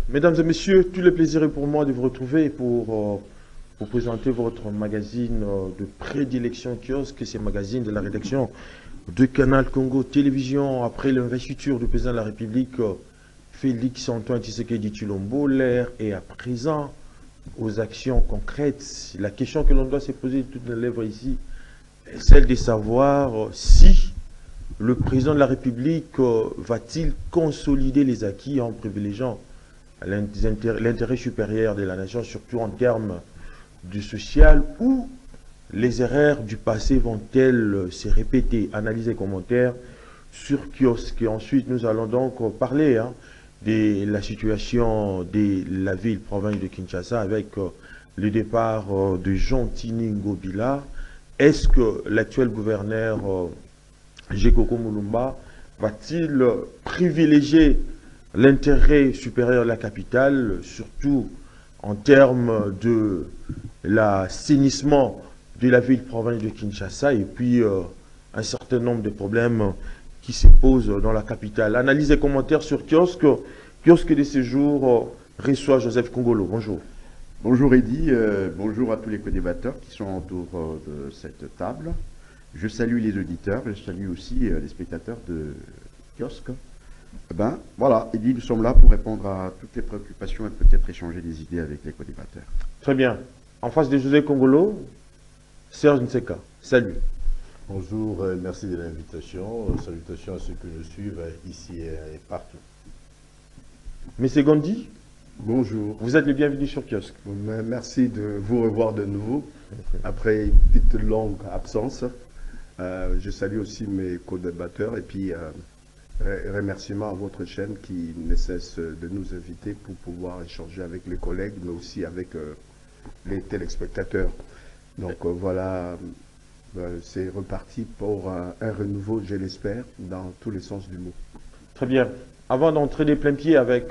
Mesdames et messieurs, tout le plaisir est pour moi de vous retrouver pour présenter votre magazine de prédilection kiosque, c'est magazine de la rédaction de Canal Congo Télévision après l'investiture du président de la République Félix Antoine Tshisekedi Tshilombo. L'air est à présent aux actions concrètes. La question que l'on doit se poser de toutes les lèvres ici est celle de savoir si le président de la République va-t-il consolider les acquis en privilégiant l'intérêt supérieur de la nation, surtout en termes du social, ou les erreurs du passé vont-elles se répéter? Analyse et commentaires sur kiosque. Et ensuite, nous allons donc parler de la situation de la ville, province de Kinshasa, avec le départ de Jean Tini Ngobila. Est-ce que l'actuel gouverneur Gekoko Mulumba va-t-il privilégier l'intérêt supérieur de la capitale, surtout en termes de l'assainissement de la ville-province de Kinshasa, et puis un certain nombre de problèmes qui se posent dans la capitale? Analyse et commentaires sur kiosque. Kiosque de séjour reçoit Joseph Kongolo. Bonjour. Bonjour Eddy, bonjour à tous les co-débatteurs qui sont autour de cette table. Je salue les auditeurs, je salue aussi les spectateurs de kiosque. Ben voilà, Eddy, nous sommes là pour répondre à toutes les préoccupations et peut-être échanger des idées avec les co-débatteurs. Très bien. En face de Joseph Kongolo, Serge Nseka. Salut. Bonjour, merci de l'invitation. Salutations à ceux qui nous suivent ici et partout. Monsieur Gondi, bonjour. Vous êtes le bienvenu sur kiosque. Merci de vous revoir de nouveau après une petite longue absence. Je salue aussi mes co-débatteurs et puis remerciements à votre chaîne qui ne cesse de nous inviter pour pouvoir échanger avec les collègues, mais aussi avec les téléspectateurs. Donc voilà, c'est reparti pour un renouveau, je l'espère, dans tous les sens du mot. Très bien. Avant d'entrer des pleins pieds avec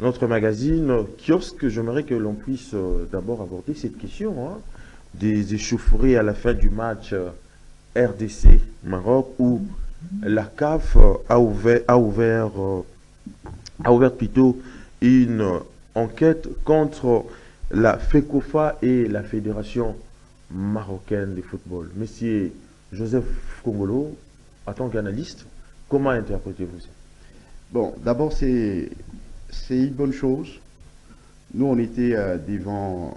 notre magazine kiosque, j'aimerais que l'on puisse d'abord aborder cette question des échauffourées à la fin du match RDC Maroc, où la CAF a ouvert plutôt une enquête contre la FECOFA et la Fédération marocaine de football. Monsieur Joseph Kongolo, en tant qu'analyste, comment interprétez-vous ça? Bon, d'abord, c'est une bonne chose. Nous, on était devant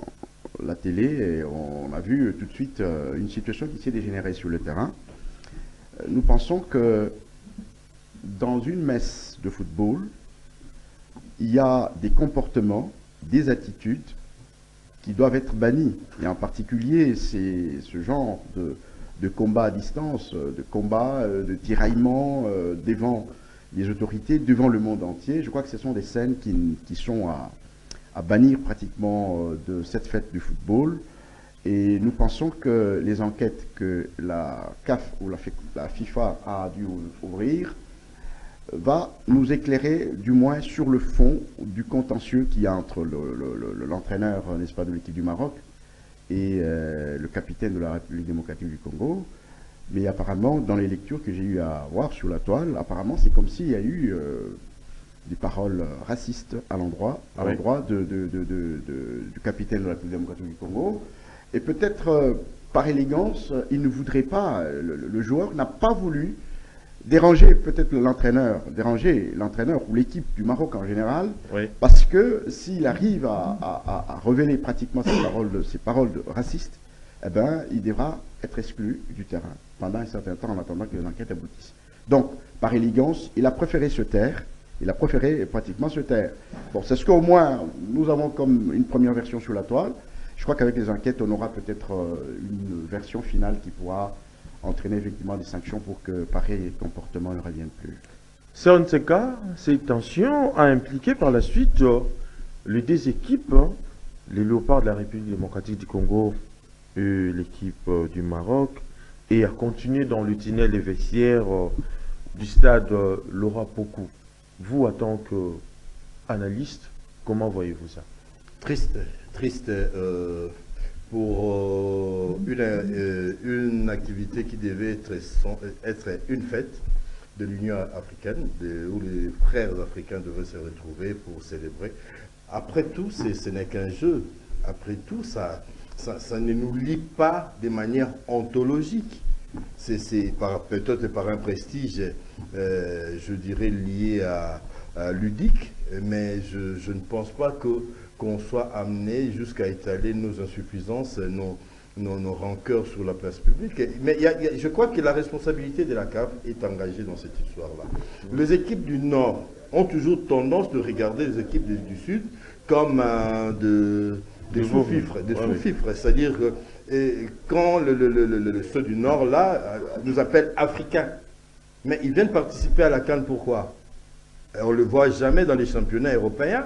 la télé et on a vu tout de suite une situation qui s'est dégénérée sur le terrain. Nous pensons que dans une messe de football, il y a des comportements, des attitudes qui doivent être bannis. Et en particulier, c'est ce genre de combat à distance, de combat, de tiraillement devant les autorités, devant le monde entier. Je crois que ce sont des scènes qui sont à bannir pratiquement de cette fête du football. Et nous pensons que les enquêtes que la CAF ou la FIFA a dû ouvrir va nous éclairer du moins sur le fond du contentieux qu'il y a entre l'entraîneur, n'est-ce pas, de l'équipe du Maroc et le capitaine de la République démocratique du Congo. Mais apparemment, dans les lectures que j'ai eu à voir sur la toile, apparemment c'est comme s'il y a eu des paroles racistes à l'endroit du capitaine de la République démocratique du Congo. Et peut-être par élégance, il ne voudrait pas, le joueur n'a pas voulu déranger peut-être l'entraîneur ou l'équipe du Maroc en général, oui. Parce que s'il arrive à révéler pratiquement ces paroles racistes, eh ben, il devra être exclu du terrain pendant un certain temps en attendant que les enquêtes aboutissent. Donc, par élégance, il a préféré se taire. Il a préféré pratiquement se taire. Bon, c'est ce qu'au moins nous avons comme une première version sur la toile. Je crois qu'avec les enquêtes, on aura peut-être une version finale qui pourra entraîner effectivement des sanctions pour que pareil comportement ne revienne plus. Sur ce cas, ces tensions ont impliqué par la suite les deux équipes, les Léopards de la République démocratique du Congo et l'équipe du Maroc, et a continué dans le tunnel des vestiaires du stade Laura Pokou. Vous, en tant qu'analyste, comment voyez-vous ça? Triste pour une activité qui devait être une fête, de l'Union africaine, où les frères africains devaient se retrouver pour célébrer. Après tout, ce n'est qu'un jeu. Après tout, ça ne nous lie pas de manière ontologique. C'est peut-être par un prestige, je dirais, lié à ludique, mais je ne pense pas qu'on soit amené jusqu'à étaler nos insuffisances, nos rancœurs sur la place publique. Mais je crois que la responsabilité de la CAF est engagée dans cette histoire-là. Les équipes du Nord ont toujours tendance de regarder les équipes du Sud comme des sous-fifres. C'est-à-dire que quand ceux du Nord, là, nous appellent Africains. Mais ils viennent participer à la CAN, pourquoi? On ne le voit jamais dans les championnats européens.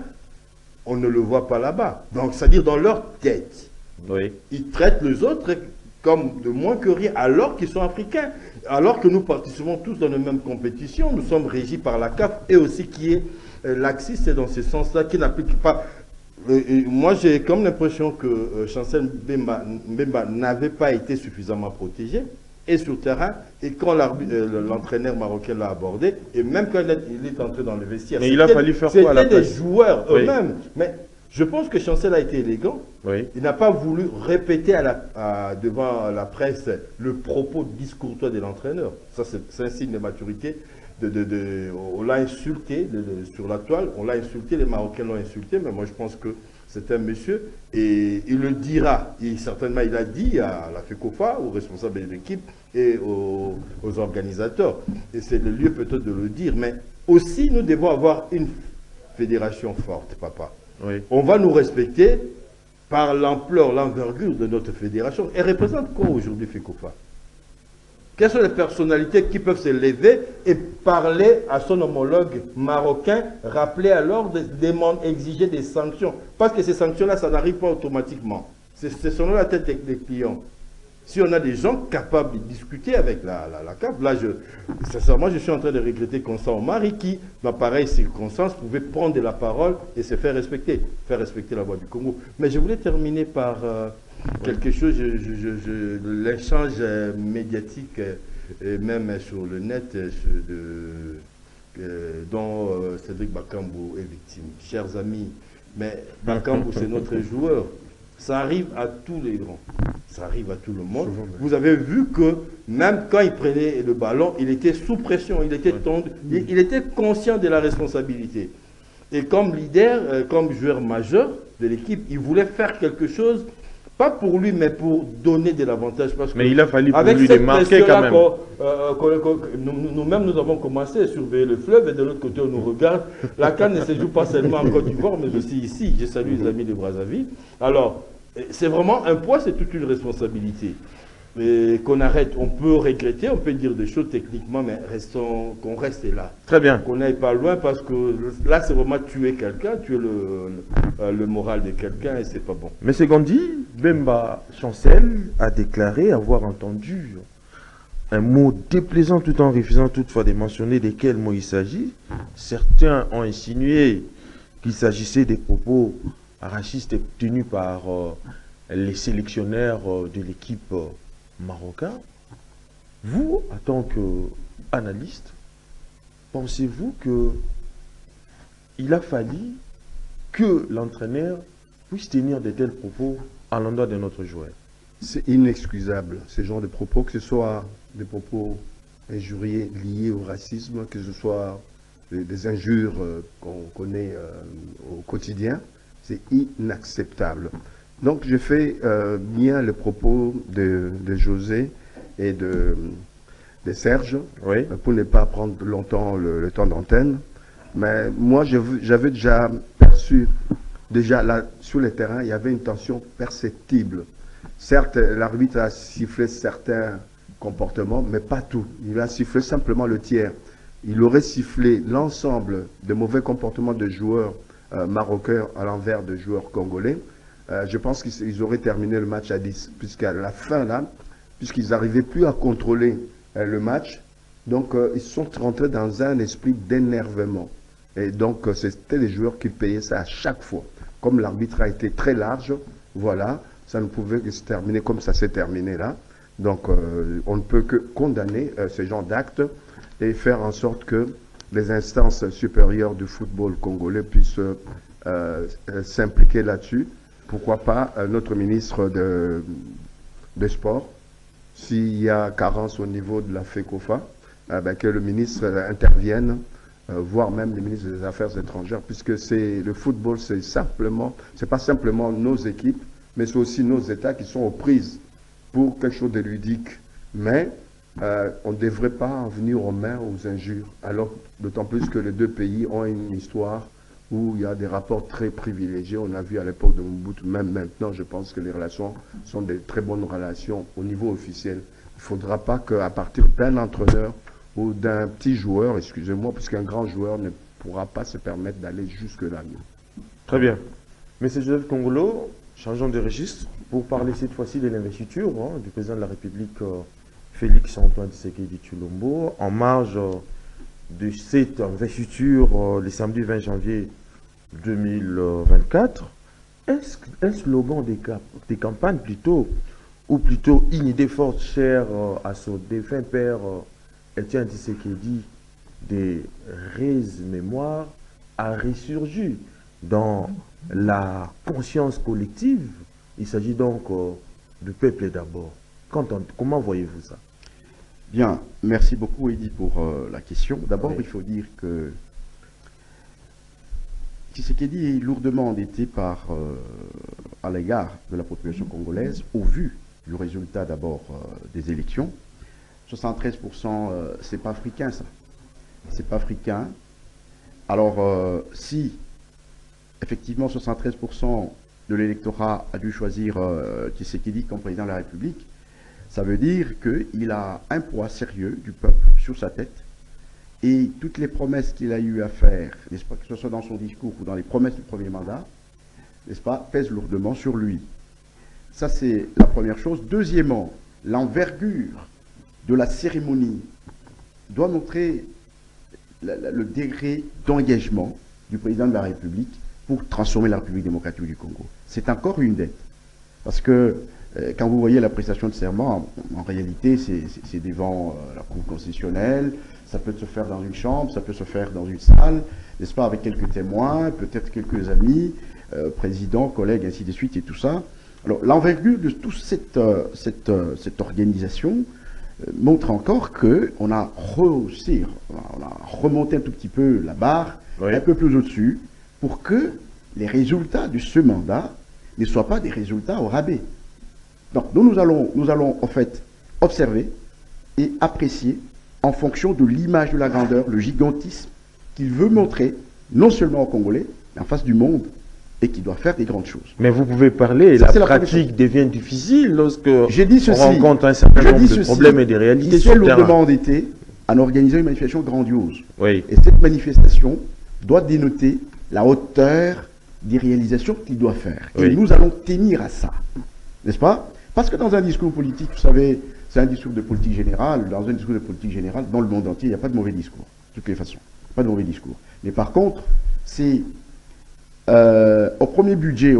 On ne le voit pas là-bas. Donc, c'est-à-dire dans leur tête. Oui. Ils traitent les autres comme de moins que rien, alors qu'ils sont africains. Alors que nous participons tous dans les mêmes compétitions, nous sommes régis par la CAF et aussi qui est laxiste dans ce sens-là, qui n'applique pas. Moi, j'ai comme l'impression que Chancel Mbemba n'avait pas été suffisamment protégé et sur terrain, et quand l'entraîneur marocain l'a abordé, et même quand il est entré dans le vestiaire, mais il a fallu faire quoi à la place? C'était des joueurs eux-mêmes. Mais je pense que Chancel a été élégant. Oui. Il n'a pas voulu répéter devant la presse le propos discourtois de l'entraîneur. Ça, c'est un signe de maturité. On l'a insulté sur la toile, on l'a insulté, les Marocains l'ont insulté, mais moi je pense que c'est un monsieur, et il le dira. Certainement, il a dit à la FECOFA, aux responsables de l'équipe et aux organisateurs. Et c'est le lieu peut-être de le dire, mais aussi nous devons avoir une fédération forte, papa. Oui. On va nous respecter par l'ampleur, l'envergure de notre fédération. Elle représente quoi aujourd'hui, FECOFA? Quelles sont les personnalités qui peuvent se lever et parler à son homologue marocain, rappeler à l'ordre, exiger des sanctions? Parce que ces sanctions-là, ça n'arrive pas automatiquement. C'est selon la tête des clients. Si on a des gens capables de discuter avec la CAF, là, sincèrement, je suis en train de regretter Constant Omari qui, dans pareille circonstance, pouvait prendre de la parole et se faire respecter la voix du Congo. Mais je voulais terminer par quelque chose, l'échange médiatique, et même sur le net, dont Cédric Bakambu est victime. Chers amis, mais Bakambu, c'est notre joueur. Ça arrive à tous les grands. Ça arrive à tout le monde. Vous avez vu que même quand il prenait le ballon, il était sous pression, il était tendu, il était conscient de la responsabilité. Et comme leader, comme joueur majeur de l'équipe, il voulait faire quelque chose, pas pour lui, mais pour donner de l'avantage. Mais il a fallu pour lui les marquer quand même. Nous-mêmes, nous avons commencé à surveiller le fleuve et de l'autre côté, on nous regarde. La CAN ne se joue pas seulement en Côte d'Ivoire, mais aussi ici. Je salue les amis de Brazzaville. Alors, c'est vraiment un poids, c'est toute une responsabilité. Qu'on arrête, on peut regretter, on peut dire des choses techniquement, mais qu'on reste là. Très bien. Qu'on n'aille pas loin parce que là, c'est vraiment tuer quelqu'un, tuer le moral de quelqu'un et c'est pas bon. Mais c'est Gandhi, Bemba Chancel a déclaré avoir entendu un mot déplaisant tout en refusant toutefois de mentionner desquels mots il s'agit. Certains ont insinué qu'il s'agissait des propos racistes tenus par les sélectionneurs de l'équipe marocaine. Vous, en tant qu'analyste, pensez-vous qu'il a fallu que l'entraîneur puisse tenir de tels propos à l'endroit de notre joueur? C'est inexcusable, ce genre de propos, que ce soit des propos injuriés liés au racisme, que ce soit des injures qu'on connaît au quotidien. C'est inacceptable. Donc, je fais bien le propos de José et de Serge, oui, pour ne pas prendre longtemps le temps d'antenne. Mais moi, j'avais déjà perçu, là, sur le terrain, il y avait une tension perceptible. Certes, l'arbitre a sifflé certains comportements, mais pas tout. Il a sifflé simplement le tiers. Il aurait sifflé l'ensemble des mauvais comportements de joueurs marocains à l'envers de joueurs congolais. Je pense qu'ils auraient terminé le match à 10, puisqu'à la fin, là, puisqu'ils n'arrivaient plus à contrôler le match. Donc, ils sont rentrés dans un esprit d'énervement. Et donc, c'était les joueurs qui payaient ça à chaque fois. Comme l'arbitre a été très large, voilà, ça ne pouvait que se terminer comme ça s'est terminé là. Donc, on ne peut que condamner ce genre d'actes. et faire en sorte que les instances supérieures du football congolais puissent s'impliquer là-dessus. Pourquoi pas notre ministre des Sports, s'il y a carence au niveau de la FECOFA, que le ministre intervienne, voire même le ministre des Affaires étrangères, puisque le football, c'est pas simplement nos équipes, mais c'est aussi nos États qui sont aux prises pour quelque chose de ludique. Mais on ne devrait pas en venir aux mains, aux injures, alors d'autant plus que les deux pays ont une histoire où il y a des rapports très privilégiés. On a vu à l'époque de Mobutu, même maintenant, je pense que les relations sont des très bonnes relations au niveau officiel. Il ne faudra pas qu'à partir d'un entraîneur ou d'un petit joueur, excusez-moi, parce qu'un grand joueur ne pourra pas se permettre d'aller jusque-là. Très bien. Monsieur Joseph Kongolo, changeons de registre pour parler cette fois-ci de l'investiture du président de la République, Félix-Antoine Tshisekedi Tshilombo, en marge de cette investiture le samedi 20 janvier 2024. Est-ce un slogan des campagnes plutôt, ou plutôt une idée forte chère à son défunt père Etienne Tshisekedi des mémoires a ressurgi dans la conscience collective? Il s'agit donc du peuple d'abord. Comment voyez-vous ça? Bien, merci beaucoup Eddy pour la question. D'abord, il faut dire que Tshisekedi est lourdement endetté à l'égard de la population congolaise au vu du résultat d'abord des élections. 73%, c'est pas africain ça. C'est pas africain. Alors, si effectivement 73% de l'électorat a dû choisir Tshisekedi comme président de la République, ça veut dire qu'il a un poids sérieux du peuple sur sa tête et toutes les promesses qu'il a eu à faire, n'est-ce pas, que ce soit dans son discours ou dans les promesses du premier mandat, n'est-ce pas, pèsent lourdement sur lui. Ça, c'est la première chose. Deuxièmement, l'envergure de la cérémonie doit montrer le degré d'engagement du président de la République pour transformer la République démocratique du Congo. C'est encore une dette. Parce que quand vous voyez la prestation de serment, en réalité, c'est devant la Cour constitutionnelle, ça peut se faire dans une chambre, ça peut se faire dans une salle, n'est-ce pas, avec quelques témoins, peut-être quelques amis, présidents, collègues, ainsi de suite, et tout ça. Alors, l'envergure de toute cette organisation montre encore qu'on a rehaussé, on a remonté un tout petit peu la barre, un peu plus au-dessus, pour que les résultats de ce mandat ne soient pas des résultats au rabais. Donc, nous allons en fait observer et apprécier en fonction de l'image de la grandeur, le gigantisme qu'il veut montrer, non seulement aux Congolais, mais en face du monde, et qui doit faire des grandes choses. Mais vous pouvez parler, la pratique devient difficile lorsque on rencontre un certain nombre de problèmes et des réalités sur le terrain. Il s'est lourdement endetté en organisant une manifestation grandiose. Oui. Et cette manifestation doit dénoter la hauteur des réalisations qu'il doit faire. Et nous allons tenir à ça, n'est-ce pas? Parce que dans un discours politique, vous savez, c'est un discours de politique générale. Dans un discours de politique générale, dans le monde entier, il n'y a pas de mauvais discours, de toutes les façons. Pas de mauvais discours. Mais par contre, c'est au premier budget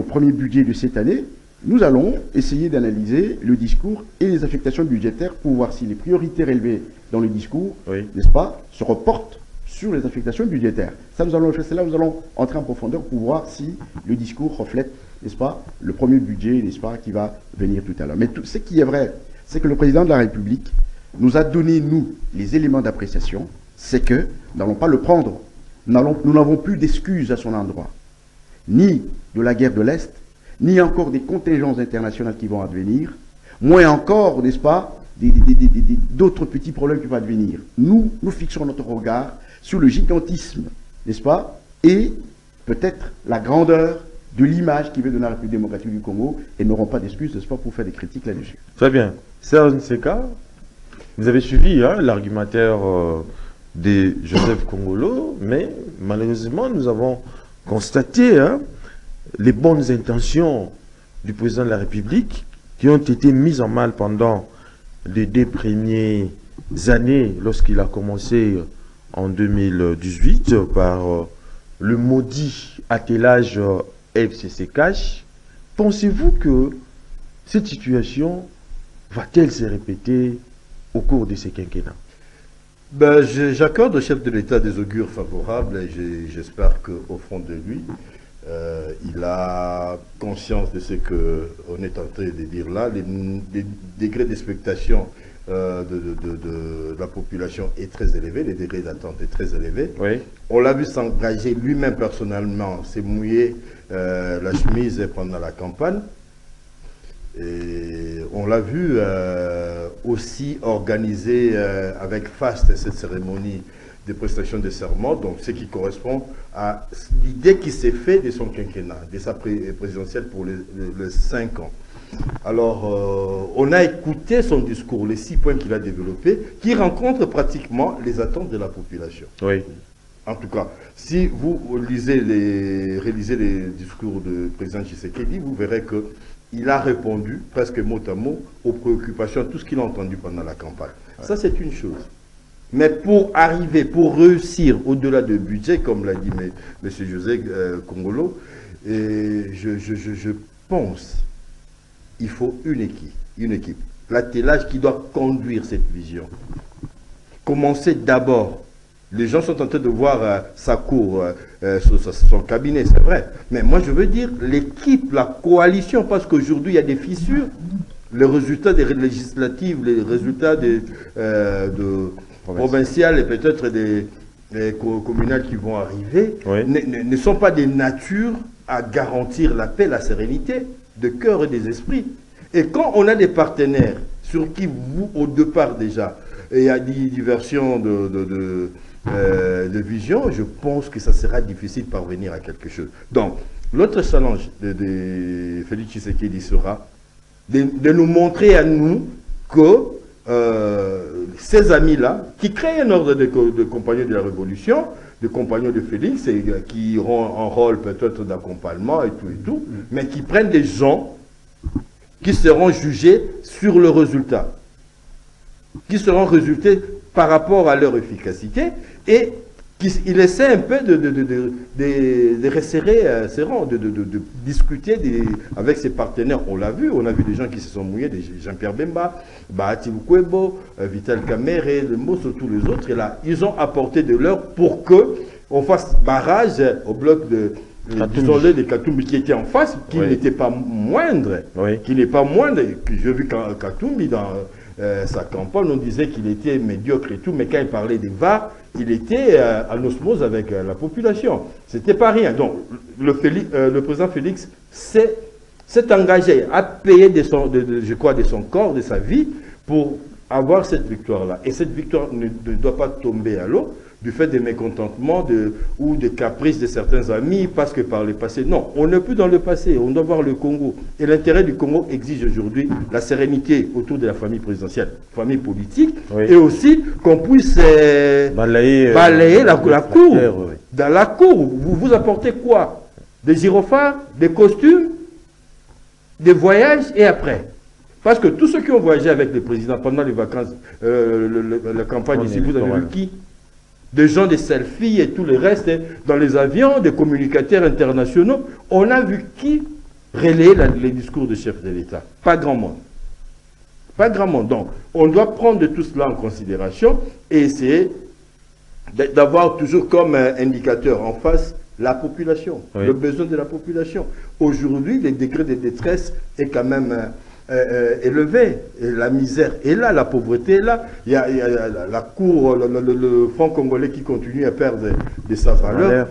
de cette année, nous allons essayer d'analyser le discours et les affectations budgétaires pour voir si les priorités relevées dans le discours, n'est-ce pas, se reportent sur les affectations budgétaires. Ça, nous allons le faire. C'est là où nous allons entrer en profondeur pour voir si le discours reflète, n'est-ce pas, le premier budget, n'est-ce pas, qui va venir tout à l'heure. Mais ce qui est vrai, c'est que le président de la République nous a donné, nous, les éléments d'appréciation, c'est que nous n'allons pas le prendre. Nous n'avons plus d'excuses à son endroit. Ni de la guerre de l'Est, ni encore des contingences internationales qui vont advenir, moins encore, n'est-ce pas, d'autres petits problèmes qui vont advenir. Nous fixons notre regard sur le gigantisme, n'est-ce pas, et peut-être la grandeur de l'image qui veut donner à la République démocratique du Congo, et n'auront pas d'excuses, n'est-ce pas, pour faire des critiques là-dessus. Très bien. Serge Nseka, vous avez suivi l'argumentaire de Joseph Kongolo, mais malheureusement, nous avons constaté les bonnes intentions du président de la République qui ont été mises en mal pendant les 2 premières années lorsqu'il a commencé en 2018 par le maudit attelage FCC Cash. Pensez-vous que cette situation va-t-elle se répéter au cours de ce quinquennat? Ben, j'accorde au chef de l'État des augures favorables et j'espère qu'au fond de lui, il a conscience de ce qu'on est en train de dire là. Les degrés d'expectation de la population est très élevé, les degrés d'attente est très élevé. Oui. On l'a vu s'engager lui-même personnellement, s'est mouillé la chemise pendant la campagne. Et on l'a vu aussi organiser avec faste cette cérémonie de prestation de serment, donc ce qui correspond à l'idée qui s'est faite de son quinquennat, de sa présidentielle pour les 5 ans. Alors, on a écouté son discours, les 6 points qu'il a développés, qui rencontrent pratiquement les attentes de la population. Oui. En tout cas, si vous relisez les discours du président Tshisekedi, vous verrez qu'il a répondu presque mot à mot aux préoccupations, à tout ce qu'il a entendu pendant la campagne. Ouais. Ça, c'est une chose. Mais pour arriver, pour réussir au-delà du budget, comme l'a dit M. José Kongolo, je pense qu'il faut une équipe. L'attelage qui doit conduire cette vision. Commencer d'abord. Les gens sont en train de voir sa cour, son cabinet, c'est vrai. Mais moi, je veux dire l'équipe, la coalition, parce qu'aujourd'hui, il y a des fissures. Les résultats des législatives, les résultats des provinciales et peut-être des communales qui vont arriver, oui, ne sont pas des natures à garantir la paix, la sérénité de cœur et des esprits. Et quand on a des partenaires sur qui vous, au départ déjà, il y a des diversions de vision, je pense que ça sera difficile de parvenir à quelque chose. Donc, l'autre challenge de Félix Tshisekedi sera de nous montrer à nous que ces amis-là, qui créent un ordre de compagnons de la Révolution, de compagnons de Félix, et qui auront un rôle peut-être d'accompagnement et tout, mais qui prennent des gens qui seront jugés sur le résultat, qui seront résultés par rapport à leur efficacité, et qu'il essaie un peu de resserrer ses rangs, de discuter avec ses partenaires. On l'a vu, on a vu des gens qui se sont mouillés, Jean-Pierre Bemba, Bahati Lukwebo, Vital Kamerhe, tous les autres, et là, ils ont apporté de leur pour qu'on fasse barrage au bloc de Katumbi qui était en face, qui n'était pas moindre, qui n'est pas moindre. J'ai vu Katumbi dans sa campagne, on disait qu'il était médiocre et tout, mais quand il parlait des VAR, il était en osmose avec la population. C'était pas rien. Donc, le président Félix s'est engagé à payer je crois, de son corps, de sa vie, pour avoir cette victoire-là. Et cette victoire ne doit pas tomber à l'eau du fait des mécontentements ou des caprices de certains amis, parce que par le passé. Non, on n'est plus dans le passé, on doit voir le Congo. Et l'intérêt du Congo exige aujourd'hui la sérénité autour de la famille présidentielle, famille politique, et aussi qu'on puisse balayer la cour. Dans la cour, vous apportez quoi? Des gyrophares, des costumes, des voyages, et après. Parce que tous ceux qui ont voyagé avec le président pendant les vacances, la campagne ici, vous avez vu qui? Des gens, des selfies et tout le reste, dans les avions, des communicateurs internationaux. On a vu qui relayer les discours du chef de l'État? Pas grand monde. Pas grand monde. Donc, on doit prendre tout cela en considération et essayer d'avoir toujours comme indicateur en face la population, le besoin de la population. Aujourd'hui, le degré de détresse est quand même élevé, et la misère est là, la pauvreté est là, il y a la cour, le franc congolais qui continue à perdre de sa valeur.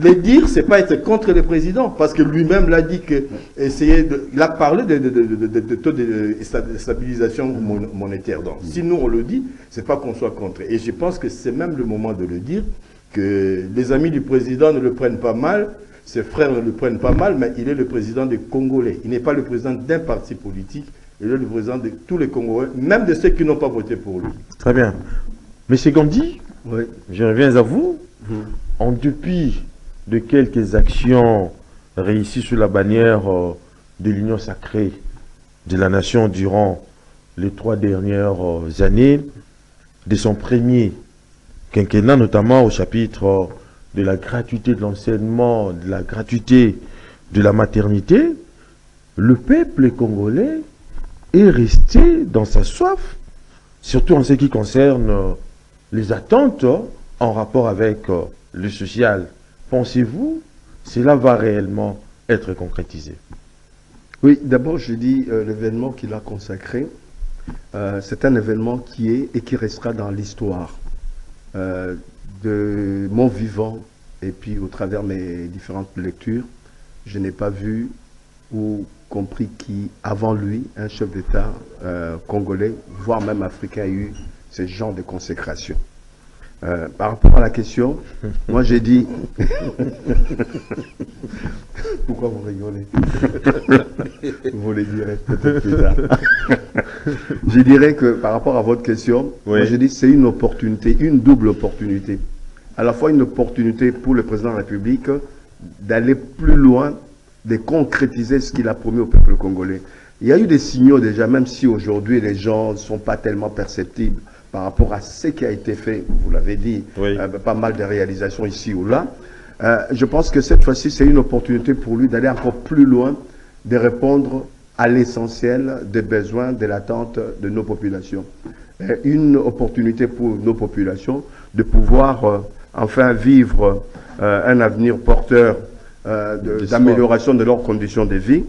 Le dire, c'est pas être contre le président, parce que lui-même l'a dit que il a parlé de taux de stabilisation monétaire. Donc, si nous on le dit, c'est pas qu'on soit contre. Et je pense que c'est même le moment de le dire, que les amis du président ne le prennent pas mal. Ses frères ne le prennent pas mal, mais il est le président des Congolais. Il n'est pas le président d'un parti politique, il est le président de tous les Congolais, même de ceux qui n'ont pas voté pour lui. Très bien. Monsieur Gandhi, je reviens à vous. En dépit de quelques actions réussies sous la bannière de l'Union sacrée de la nation durant les 3 dernières années, de son premier quinquennat, notamment au chapitre de la gratuité de l'enseignement, de la gratuité de la maternité, le peuple congolais est resté dans sa soif, surtout en ce qui concerne les attentes en rapport avec le social. Pensez-vous cela va réellement être concrétisé? Oui, d'abord, je dis l'événement qu'il a consacré, c'est un événement qui est et qui restera dans l'histoire de mon vivant. Et puis, au travers de mes différentes lectures, je n'ai pas vu ou compris qui, avant lui, un chef d'État congolais, voire même africain, a eu ce genre de consécration. Par rapport à la question, moi j'ai dit... Pourquoi vous rigolez? Vous le direz peut-être plus tard. Je dirais que par rapport à votre question, oui. Moi j'ai dit c'est une opportunité, une double opportunité. À la fois une opportunité pour le président de la République d'aller plus loin, de concrétiser ce qu'il a promis au peuple congolais. Il y a eu des signaux déjà, même si aujourd'hui les gens ne sont pas tellement perceptibles par rapport à ce qui a été fait, vous l'avez dit, oui. Pas mal de réalisations ici ou là. Je pense que cette fois-ci, c'est une opportunité pour lui d'aller encore plus loin, de répondre à l'essentiel des besoins, de l'attente de nos populations. Une opportunité pour nos populations de pouvoir enfin vivre un avenir porteur d'amélioration de leurs conditions de vie.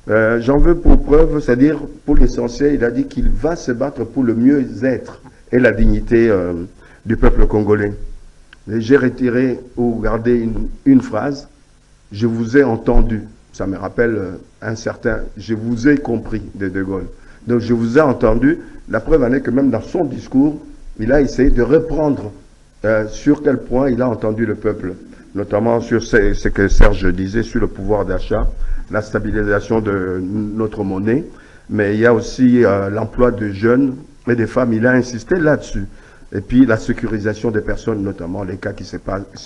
J'en veux pour preuve, c'est-à-dire pour l'essentiel, il a dit qu'il va se battre pour le mieux-être et la dignité du peuple congolais. J'ai retiré ou gardé une phrase, je vous ai entendu. Ça me rappelle un certain, je vous ai compris de De Gaulle. Donc je vous ai entendu. La preuve en est que même dans son discours, il a essayé de reprendre sur quel point il a entendu le peuple, notamment sur ce que Serge disait sur le pouvoir d'achat, la stabilisation de notre monnaie, mais il y a aussi l'emploi de jeunes et des femmes, il a insisté là-dessus. Et puis la sécurisation des personnes, notamment les cas qui se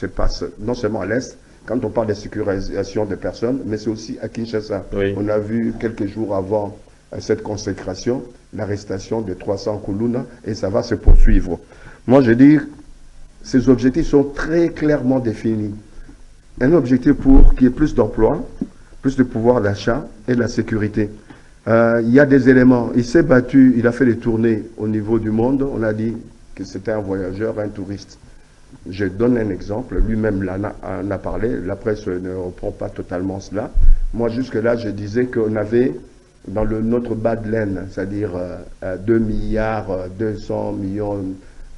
passent non seulement à l'Est, quand on parle de sécurisation des personnes, mais c'est aussi à Kinshasa. Oui. On a vu quelques jours avant cette consécration, l'arrestation de 300 Koulouna, et ça va se poursuivre. Moi, je dis, ces objectifs sont très clairement définis. Un objectif pour qu'il y ait plus d'emplois, plus de pouvoir d'achat et de la sécurité. Il y a des éléments. Il s'est battu, il a fait des tournées au niveau du monde. On a dit que c'était un voyageur, un touriste. Je donne un exemple. Lui-même en a parlé. La presse ne reprend pas totalement cela. Moi, jusque-là, je disais qu'on avait dans notre bas de laine, c'est-à-dire 2 milliards 200 millions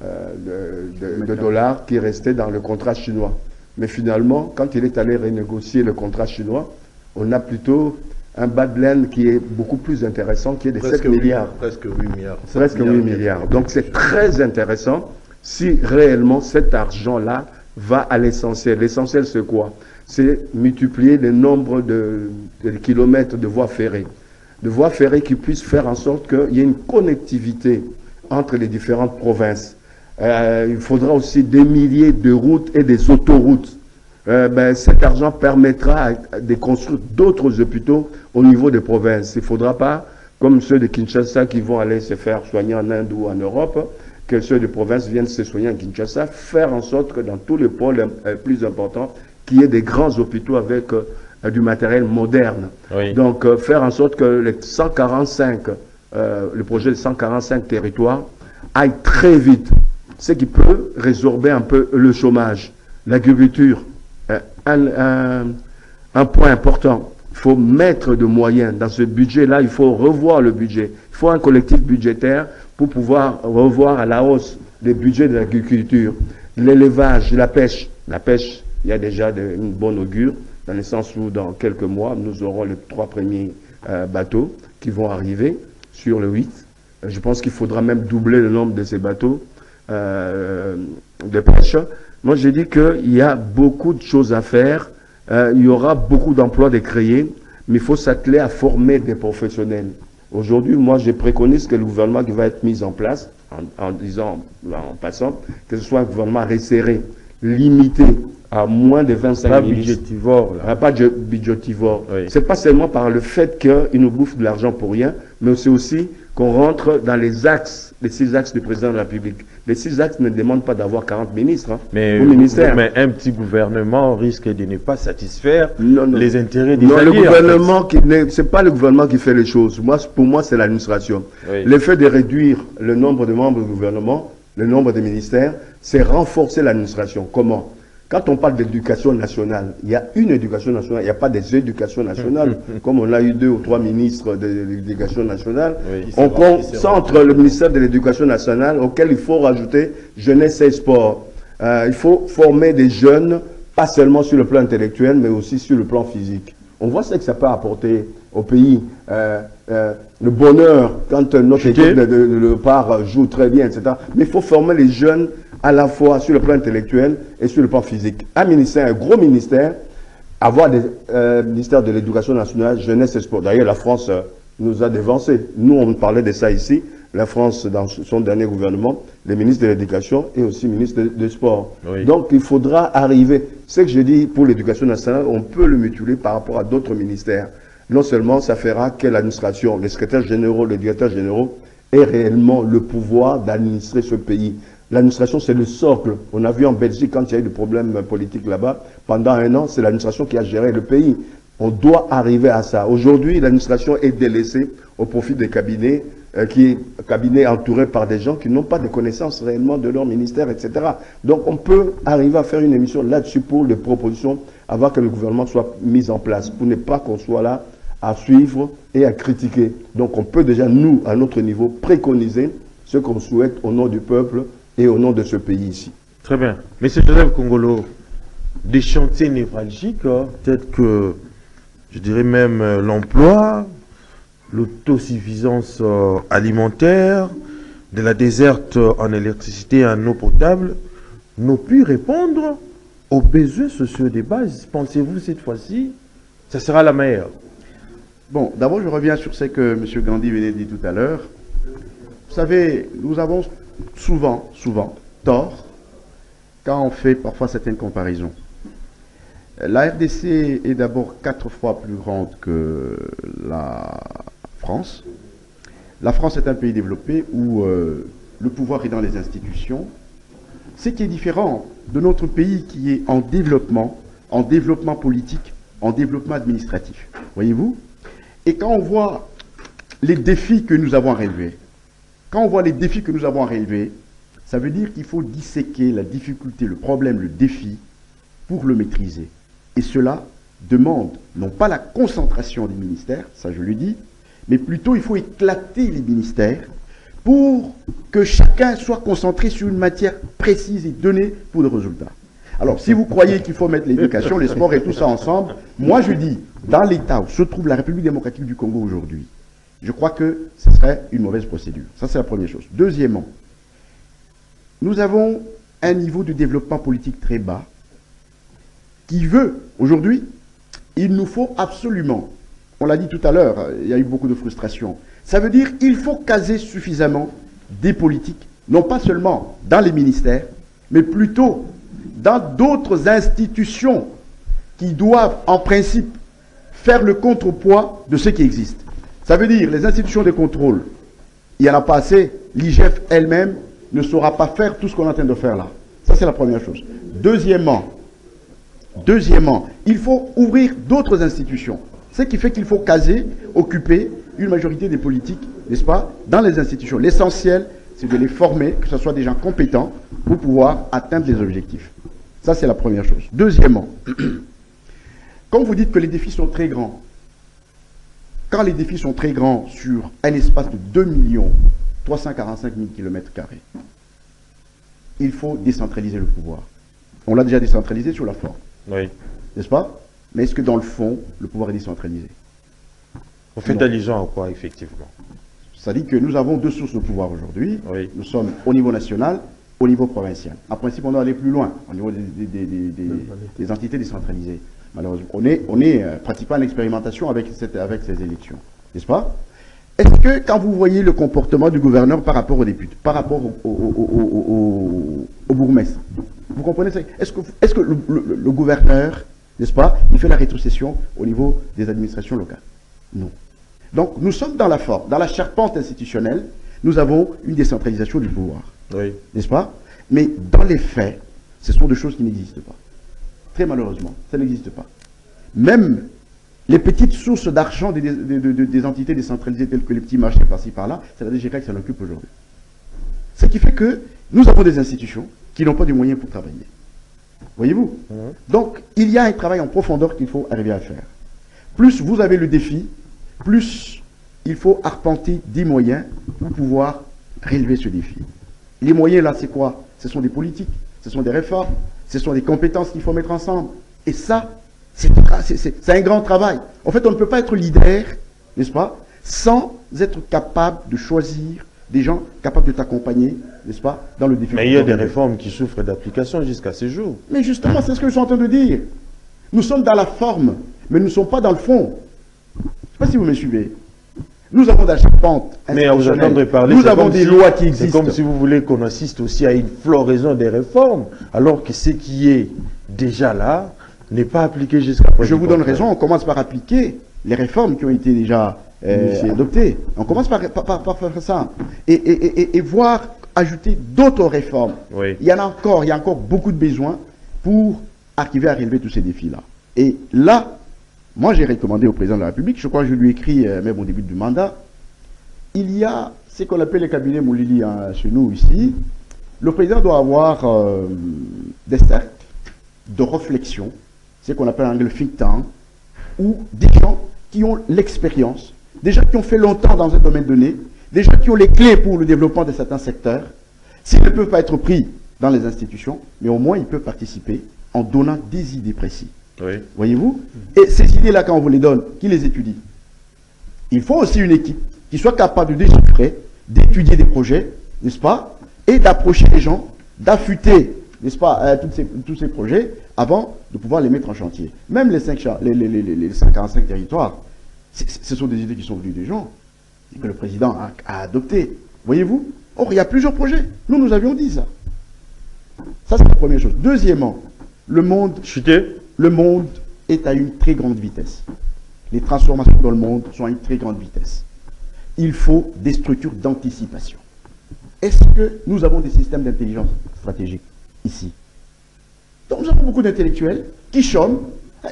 de dollars qui restaient dans le contrat chinois. Mais finalement, quand il est allé renégocier le contrat chinois, on a plutôt un bas de laine qui est beaucoup plus intéressant, qui est de 7 milliards. Presque 8 milliards. Presque 8 milliards. Donc c'est très intéressant si réellement cet argent-là va à l'essentiel. L'essentiel, c'est quoi? C'est multiplier le nombre de kilomètres de voies ferrées. De voies ferrées qui puissent faire en sorte qu'il y ait une connectivité entre les différentes provinces. Il faudra aussi des milliers de routes et des autoroutes. Cet argent permettra de construire d'autres hôpitaux au niveau des provinces. Il ne faudra pas, comme ceux de Kinshasa qui vont aller se faire soigner en Inde ou en Europe, que ceux de province viennent se soigner en Kinshasa, faire en sorte que dans tous les pôles plus importants, qu'il y ait des grands hôpitaux avec du matériel moderne. Oui. Donc, faire en sorte que les 145, le projet de 145 territoires aille très vite, ce qui peut résorber un peu le chômage, l'agriculture. Un point important, il faut mettre de moyens dans ce budget-là, il faut revoir le budget. Il faut un collectif budgétaire pour pouvoir revoir à la hausse les budgets de l'agriculture, l'élevage, la pêche. La pêche, il y a déjà une bonne augure, dans le sens où dans quelques mois, nous aurons les 3 premiers bateaux qui vont arriver sur le 8. Je pense qu'il faudra même doubler le nombre de ces bateaux de pêche. Moi, j'ai dit qu'il y a beaucoup de choses à faire. Il y aura beaucoup d'emplois de créer, mais il faut s'atteler à former des professionnels. Aujourd'hui, moi, je préconise que le gouvernement qui va être mis en place, en passant, que ce soit un gouvernement resserré, limité à moins de 25 pas ministres. budgétivore, là. Pas budgétivore. Oui. C'est pas seulement par le fait qu'ils nous bouffent de l'argent pour rien, mais c'est aussi qu'on rentre dans les axes, les 6 axes du président de la République. Les 6 axes ne demandent pas d'avoir 40 ministres Mais, au ministère. mais un petit gouvernement risque de ne pas satisfaire Non, non. les intérêts des Non, alliés. le gouvernement, c'est pas le gouvernement qui fait les choses. Pour moi, c'est l'administration. Oui. Le fait de réduire le nombre de membres du gouvernement le nombre de ministères, c'est renforcer l'administration. Comment? Quand on parle d'éducation nationale, il y a une éducation nationale, il n'y a pas des éducations nationales. Comme on a eu 2 ou 3 ministres de l'éducation nationale, Oui, on concentre le ministère de l'éducation nationale auquel il faut rajouter jeunesse et sport. Il faut former des jeunes, pas seulement sur le plan intellectuel, mais aussi sur le plan physique. On voit ce que ça peut apporter au pays. Le bonheur, quand notre équipe de part joue très bien, etc. Mais il faut former les jeunes à la fois sur le plan intellectuel et sur le plan physique. Un ministère, un gros ministère, avoir des ministères de l'éducation nationale, jeunesse et sport. D'ailleurs, la France nous a dévancés. Nous, on parlait de ça ici. La France, dans son dernier gouvernement, les ministres de l'éducation et aussi ministre de sport. Oui. Donc, il faudra arriver. Ce que je dis pour l'éducation nationale, on peut le mutualiser par rapport à d'autres ministères. Non seulement ça fera que l'administration, les secrétaires généraux, les directeurs généraux aient réellement le pouvoir d'administrer ce pays. L'administration, c'est le socle. On a vu en Belgique, quand il y a eu des problèmes politiques là-bas, pendant 1 an, c'est l'administration qui a géré le pays. On doit arriver à ça. Aujourd'hui, l'administration est délaissée au profit des cabinets, cabinets entourés par des gens qui n'ont pas de connaissances réellement de leur ministère, etc. Donc, on peut arriver à faire une émission là-dessus pour les propositions, avant que le gouvernement soit mis en place, pour ne pas qu'on soit là à suivre et à critiquer. Donc, on peut déjà, nous, à notre niveau, préconiser ce qu'on souhaite au nom du peuple et au nom de ce pays ici. Très bien. Monsieur Joseph Kongolo, des chantiers névralgiques, peut-être que, je dirais même l'emploi, l'autosuffisance alimentaire, de la déserte en électricité et en eau potable, n'ont pu répondre aux besoins sociaux des bases. Pensez-vous cette fois-ci, ça sera la meilleure? Bon, d'abord, je reviens sur ce que M. Gandhi venait de dire tout à l'heure. Vous savez, nous avons souvent tort quand on fait parfois certaines comparaisons. La RDC est d'abord 4 fois plus grande que la France. La France est un pays développé où le pouvoir est dans les institutions. Ce qui est différent de notre pays qui est en développement politique, en développement administratif. Voyez-vous? Et quand on voit les défis que nous avons à relever, ça veut dire qu'il faut disséquer la difficulté, le problème, le défi pour le maîtriser. Et cela demande non pas la concentration des ministères, ça je le dis, mais plutôt il faut éclater les ministères pour que chacun soit concentré sur une matière précise et donnée pour des résultats. Alors, si vous croyez qu'il faut mettre l'éducation, le sport et tout ça ensemble, moi je dis, dans l'état où se trouve la République démocratique du Congo aujourd'hui, je crois que ce serait une mauvaise procédure. Ça, c'est la première chose. Deuxièmement, nous avons un niveau de développement politique très bas qui veut, aujourd'hui, il nous faut absolument, on l'a dit tout à l'heure, il y a eu beaucoup de frustration, ça veut dire qu'il faut caser suffisamment des politiques, non pas seulement dans les ministères, mais plutôt dans d'autres institutions qui doivent, en principe, faire le contrepoids de ce qui existe. Ça veut dire, les institutions de contrôle, il n'y en a pas assez, l'IGF elle-même ne saura pas faire tout ce qu'on est en train de faire là. Ça, c'est la première chose. Deuxièmement, il faut ouvrir d'autres institutions. Ce qui fait qu'il faut caser, occuper une majorité des politiques, n'est-ce pas, dans les institutions. L'essentiel, c'est de les former, que ce soit des gens compétents, pour pouvoir atteindre les objectifs. Ça, c'est la première chose. Deuxièmement, quand vous dites que les défis sont très grands, quand les défis sont très grands sur un espace de 2 345 000 km², il faut décentraliser le pouvoir. On l'a déjà décentralisé sur la forme. Oui. N'est-ce pas? Mais est-ce que dans le fond, le pouvoir est décentralisé? On fait allusion à quoi, effectivement? Ça dit que nous avons 2 sources de pouvoir aujourd'hui. Oui. Nous sommes au niveau national, au niveau provincial. En principe, on doit aller plus loin, au niveau des entités décentralisées. Malheureusement, on est pratiquement en expérimentation avec ces élections. N'est-ce pas? Est-ce que quand vous voyez le comportement du gouverneur par rapport aux députés, par rapport au bourgmestre, vous comprenez ça? Est-ce que le gouverneur, n'est-ce pas, il fait la rétrocession au niveau des administrations locales? Non. Donc, nous sommes dans la charpente institutionnelle, nous avons une décentralisation du pouvoir. Oui. N'est-ce pas? Mais dans les faits, ce sont des choses qui n'existent pas. Très malheureusement, ça n'existe pas. Même les petites sources d'argent des entités décentralisées telles que les petits marchés par-ci par-là, c'est la DGK qui s'en occupe aujourd'hui. Ce qui fait que nous avons des institutions qui n'ont pas de moyens pour travailler. Voyez-vous? Donc, il y a un travail en profondeur qu'il faut arriver à faire. Plus vous avez le défi, plus il faut arpenter des moyens pour pouvoir relever ce défi. Les moyens, là, c'est quoi? Ce sont des politiques, ce sont des réformes, ce sont des compétences qu'il faut mettre ensemble. Et ça, c'est un grand travail. En fait, on ne peut pas être leader, n'est-ce pas, sans être capable de choisir des gens capables de t'accompagner, n'est-ce pas, dans le défi. Mais il y a des réformes qui souffrent d'application jusqu'à ce jour. Mais justement, c'est ce que je suis en train de dire. Nous sommes dans la forme, mais nous ne sommes pas dans le fond. Je ne sais pas si vous me suivez. Nous avons des pentes mais à vous entendre parler, nous avons des lois qui existent. C'est comme si vous voulez qu'on assiste aussi à une floraison des réformes, alors que ce qui est déjà là n'est pas appliqué jusqu'à présent. Je vous donne raison, on commence par appliquer les réformes qui ont été déjà adoptées. On commence par faire ça. Et voir ajouter d'autres réformes. Oui. Il y a encore beaucoup de besoins pour arriver à relever tous ces défis-là. Et là, moi j'ai recommandé au président de la République, je crois que je lui ai écrit même au début du mandat, il y a ce qu'on appelle les cabinets Moulili chez nous ici. Le président doit avoir des cercles de réflexion, ce qu'on appelle en anglais think tank, ou des gens qui ont l'expérience, des gens qui ont fait longtemps dans un domaine donné, des gens qui ont les clés pour le développement de certains secteurs. S'ils ne peuvent pas être pris dans les institutions, mais au moins ils peuvent participer en donnant des idées précises. Oui. Voyez-vous? Et ces idées-là, quand on vous les donne, qui les étudie? Il faut aussi une équipe qui soit capable de déchiffrer, d'étudier des projets, n'est-ce pas? Et d'approcher les gens, d'affûter, n'est-ce pas, tous ces projets avant de pouvoir les mettre en chantier. Même les 55 territoires, ce sont des idées qui sont venues des gens et que le président a adoptées. Voyez-vous? Or, il y a plusieurs projets. Nous avions dit ça. Ça, c'est la première chose. Deuxièmement, le monde est à une très grande vitesse. Les transformations dans le monde sont à une très grande vitesse. Il faut des structures d'anticipation. Est-ce que nous avons des systèmes d'intelligence stratégique ici? Donc nous avons beaucoup d'intellectuels qui chôment,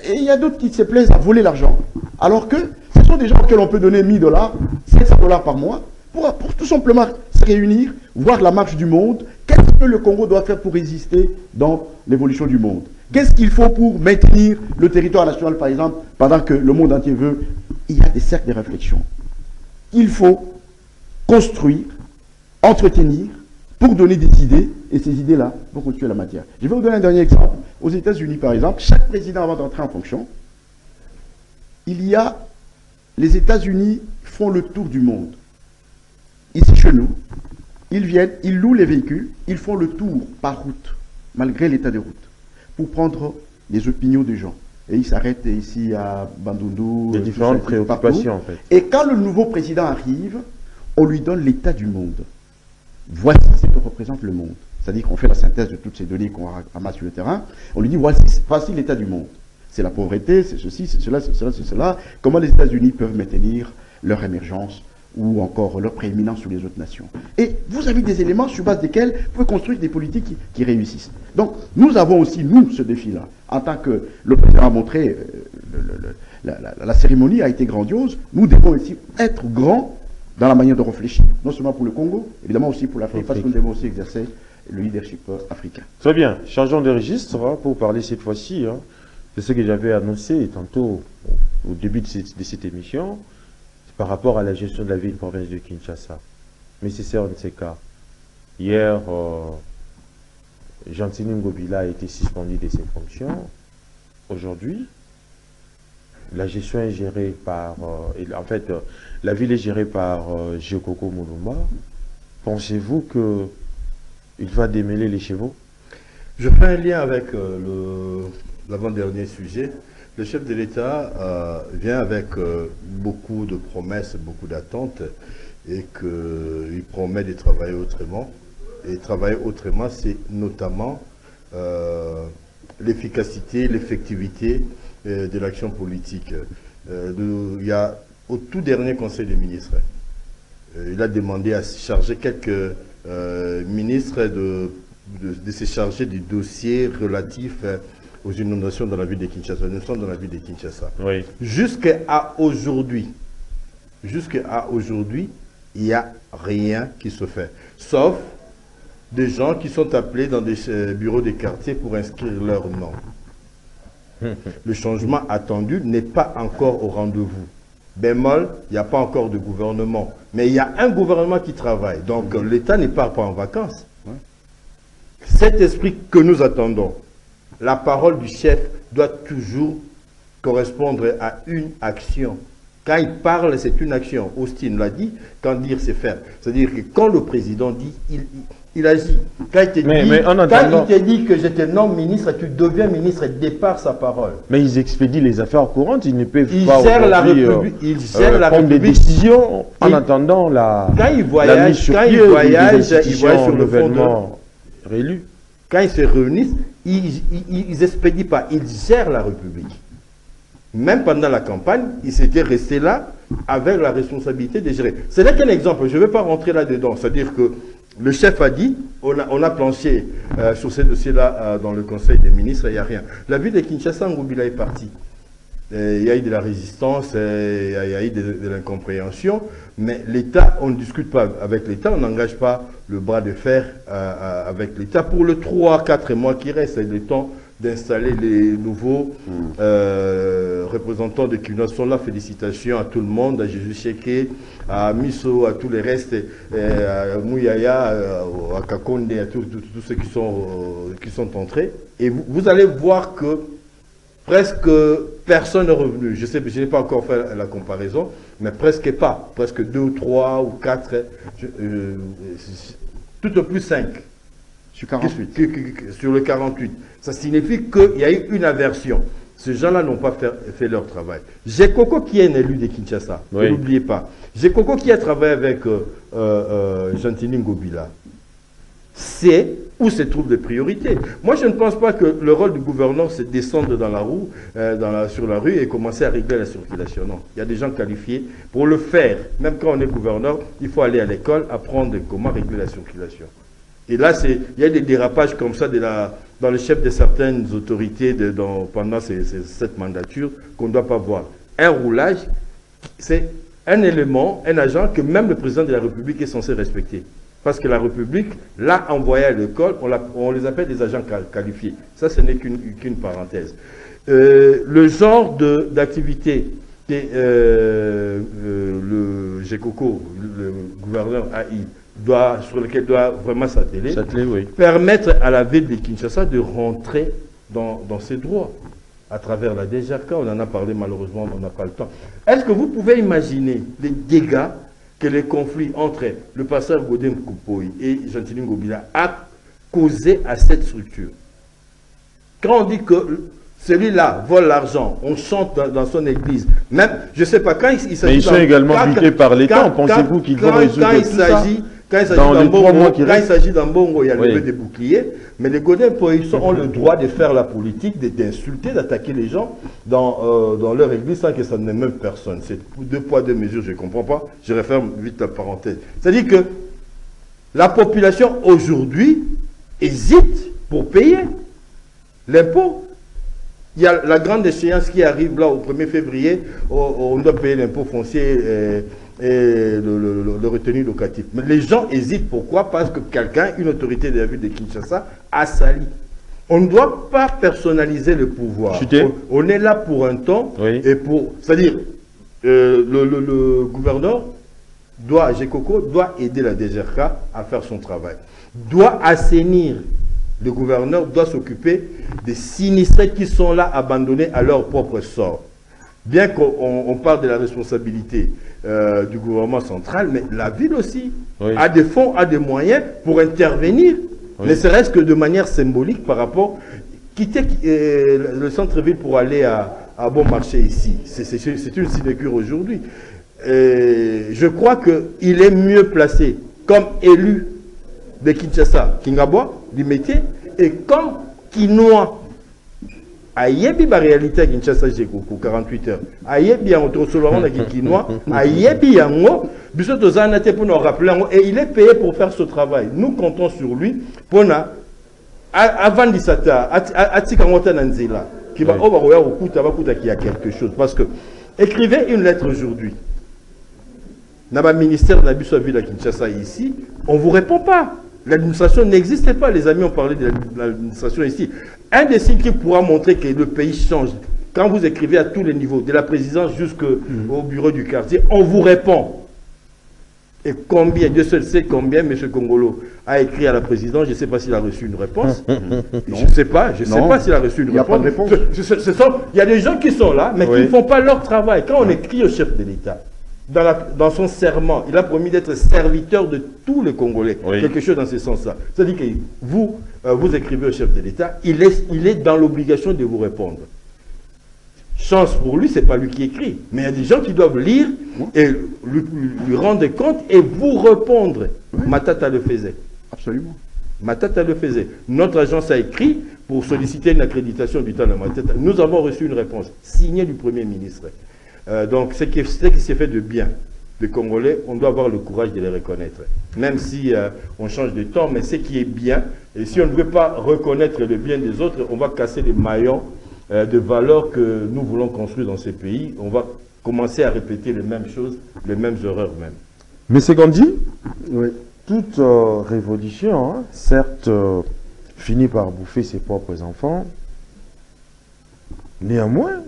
et il y a d'autres qui se plaisent à voler l'argent, alors que ce sont des gens auxquels on peut donner 1000 $, 700 $ par mois, pour tout simplement se réunir, voir la marche du monde. Qu'est-ce que le Congo doit faire pour résister dans l'évolution du monde? Qu'est-ce qu'il faut pour maintenir le territoire national, par exemple, pendant que le monde entier veut? Il y a des cercles de réflexion. Il faut construire, entretenir, pour donner des idées, et ces idées-là vont constituer la matière. Je vais vous donner un dernier exemple. Aux États-Unis, par exemple, chaque président, avant d'entrer en fonction, les États-Unis font le tour du monde. Ici, chez nous, ils viennent, ils louent les véhicules, ils font le tour par route, malgré l'état de route, pour prendre les opinions des gens. Et ils s'arrêtent ici à Bandundu. Des différentes préoccupations, en fait. Et quand le nouveau président arrive, on lui donne l'état du monde. Voici ce que représente le monde. C'est-à-dire qu'on fait la synthèse de toutes ces données qu'on ramasse sur le terrain. On lui dit, voici l'état du monde. C'est la pauvreté, c'est ceci, c'est cela, c'est cela, c'est cela. Comment les États-Unis peuvent maintenir leur émergence ou encore leur prééminence sur les autres nations. Et vous avez des éléments sur base desquels vous pouvez construire des politiques qui réussissent. Donc, nous avons aussi, nous, ce défi-là. En tant que le président a montré, la cérémonie a été grandiose, nous devons aussi être grands dans la manière de réfléchir, non seulement pour le Congo, évidemment aussi pour l'Afrique, parce que nous devons aussi exercer le leadership africain. Très bien. Changeons de registre pour parler cette fois-ci de ce que j'avais annoncé tantôt au début de cette émission. Par rapport à la gestion de la ville-province de Kinshasa. Mais c'est ça, Nseka. Hier, Gentini Ngobila a été suspendu de ses fonctions. Aujourd'hui, la gestion est gérée par... en fait, la ville est gérée par Jokoko Mulumba. Pensez-vous qu'il va démêler les chevaux? Je fais un lien avec l'avant-dernier sujet. Le chef de l'État vient avec beaucoup de promesses, beaucoup d'attentes, et qu'il promet de travailler autrement. Et travailler autrement, c'est notamment l'efficacité, l'effectivité de l'action politique. Il y a au tout dernier Conseil des ministres, il a demandé à charger quelques ministres de se charger des dossiers relatifs aux inondations dans la ville de Kinshasa. Nous sommes dans la ville de Kinshasa. Oui. Jusqu'à aujourd'hui, il n'y a rien qui se fait. Sauf des gens qui sont appelés dans des bureaux des quartiers pour inscrire leur nom. Le changement attendu n'est pas encore au rendez-vous. Bémol, il n'y a pas encore de gouvernement. Mais il y a un gouvernement qui travaille. Donc l'État ne part pas en vacances. Cet esprit que nous attendons, la parole du chef doit toujours correspondre à une action. Quand il parle, c'est une action. Austin l'a dit, quand dire, c'est faire. C'est-à-dire que quand le président dit, il agit. Quand il te dit que je te nomme ministre, tu deviens ministre, départ sa parole. Mais ils expédient les affaires courantes, ils ne peuvent ils pas gèrent la République, prendre des décisions en attendant la mise sur pied sur le fondement réélu. Quand ils se réunissent, ils n'expédient pas, ils gèrent la République. Même pendant la campagne, ils s'étaient restés là avec la responsabilité de gérer. Ce n'est qu'un exemple, je ne vais pas rentrer là-dedans. C'est-à-dire que le chef a dit, on a planché sur ces dossiers-là dans le Conseil des ministres, il n'y a rien. La ville de Kinshasa, Ngobila est parti. Il y a eu de la résistance, il y a eu de l'incompréhension, mais l'État, on ne discute pas avec l'État, on n'engage pas le bras de fer avec l'État. Pour le 3-4 mois qui reste, c'est le temps d'installer les nouveaux représentants de Kino sont là. Félicitations à tout le monde, à Jésus Cheke, à Miso, à tous les restes, à Mouyaya, à Kakonde, à tous ceux qui sont entrés. Et vous allez voir que presque personne n'est revenu. Je sais, je n'ai pas encore fait la comparaison, mais presque pas. Presque 2 ou 3 ou 4, tout au plus 5. Sur 48. Sur le 48. Ça signifie qu'il y a eu une aversion. Ces gens-là n'ont pas fait leur travail. J'ai Coco qui est un élu de Kinshasa, oui. N'oubliez pas. J'ai Coco qui a travaillé avec Gentini Ngobila. C'est où se trouvent les priorités. Moi, je ne pense pas que le rôle du gouverneur, c'est descendre dans la roue, sur la rue et commencer à régler la circulation. Non, il y a des gens qualifiés pour le faire. Même quand on est gouverneur, il faut aller à l'école, apprendre comment régler la circulation. Et là, il y a des dérapages comme ça dans le chef de certaines autorités pendant cette mandature qu'on ne doit pas voir. Un roulage, c'est un élément, un agent que même le président de la République est censé respecter. Parce que la République l'a envoyé à l'école, on les appelle des agents qualifiés. Ça, ce n'est qu'une parenthèse. Le genre d'activité que le GECOCO, le gouverneur AI, sur lequel doit vraiment s'atteler, oui. Permettre à la ville de Kinshasa de rentrer dans ses droits à travers la DGRK. On en a parlé, malheureusement, on n'a pas le temps. Est-ce que vous pouvez imaginer les dégâts que les conflits entre le pasteur Godin Koupoui et Gentini Ngobila a causé à cette structure? Quand on dit que celui-là vole l'argent, on chante dans son église, même, je ne sais pas, quand il s'agit... Mais ils sont également butés par l'État, pensez-vous qu'ils vont résoudre tout ça? Quand il s'agit d'un bongo, il y a levé des boucliers, mais les Godin ont le droit de faire la politique, d'insulter, d'attaquer les gens dans leur église sans que ça n'émeuve personne. C'est 2 poids 2 mesures, je ne comprends pas. Je referme vite la parenthèse. C'est-à-dire que la population aujourd'hui hésite pour payer l'impôt. Il y a la grande échéance qui arrive là au 1er février, on doit payer l'impôt foncier et le retenu locatif. Mais les gens hésitent. Pourquoi? Parce que quelqu'un, une autorité de la ville de Kinshasa, a sali. On ne doit pas personnaliser le pouvoir. On est là pour un temps, oui. Et pour... C'est-à-dire, le gouverneur GECOCO doit aider la DGRK à faire son travail. Doit assainir. Le gouverneur doit s'occuper des sinistrés qui sont là abandonnés à leur propre sort. Bien qu'on parle de la responsabilité du gouvernement central, mais la ville aussi a des fonds, a des moyens pour intervenir, ne serait-ce que de manière symbolique par rapport quitter le centre-ville pour aller à bon marché ici. C'est une sinécure aujourd'hui. Je crois qu'il est mieux placé comme élu de Kinshasa, Kingabwa, du métier, et comme Kinois, ayebi ba réalité à Kinshasa Jekoko 48 heures. Ayebi en autosolon avec Kinois, ayebi yango, biso tozana te pour nous rappeler, et il est payé pour faire ce travail. Nous comptons sur lui pour avant d'Isata, Atikangota Nanzela, qui va au qu'il y a quelque chose. Parce que écrivez une lettre aujourd'hui. Dans le ministère de la ville à Kinshasa ici, on ne vous répond pas. L'administration n'existait pas, les amis ont parlé de l'administration ici. Un des signes qui pourra montrer que le pays change, quand vous écrivez à tous les niveaux, de la présidence jusqu'au bureau du quartier, on vous répond. Et combien, Dieu seul sait combien M. Congolo a écrit à la présidence, je ne sais pas s'il a reçu une réponse. Je ne sais pas, s'il a reçu une réponse. Il y a des gens qui sont là, mais qui ne font pas leur travail. Quand on écrit au chef de l'État, dans son serment, il a promis d'être serviteur de tous les Congolais. Quelque chose dans ce sens-là. C'est-à-dire que vous écrivez au chef de l'État, il est dans l'obligation de vous répondre. Chance pour lui, ce n'est pas lui qui écrit. Mais il y a des gens qui doivent lire et lui rendre compte et vous répondre. Matata le faisait. Absolument. Matata le faisait. Notre agence a écrit pour solliciter une accréditation du temps de Matata. Nous avons reçu une réponse signée du Premier ministre. Donc, ce qui s'est fait de bien, les Congolais, on doit avoir le courage de les reconnaître. Même si on change de temps, mais ce qui est bien, et si on ne veut pas reconnaître le bien des autres, on va casser les maillons de valeurs que nous voulons construire dans ces pays. On va commencer à répéter les mêmes choses, les mêmes erreurs même. Mais c'est Gandhi, toute révolution, hein, certes, finit par bouffer ses propres enfants. Néanmoins,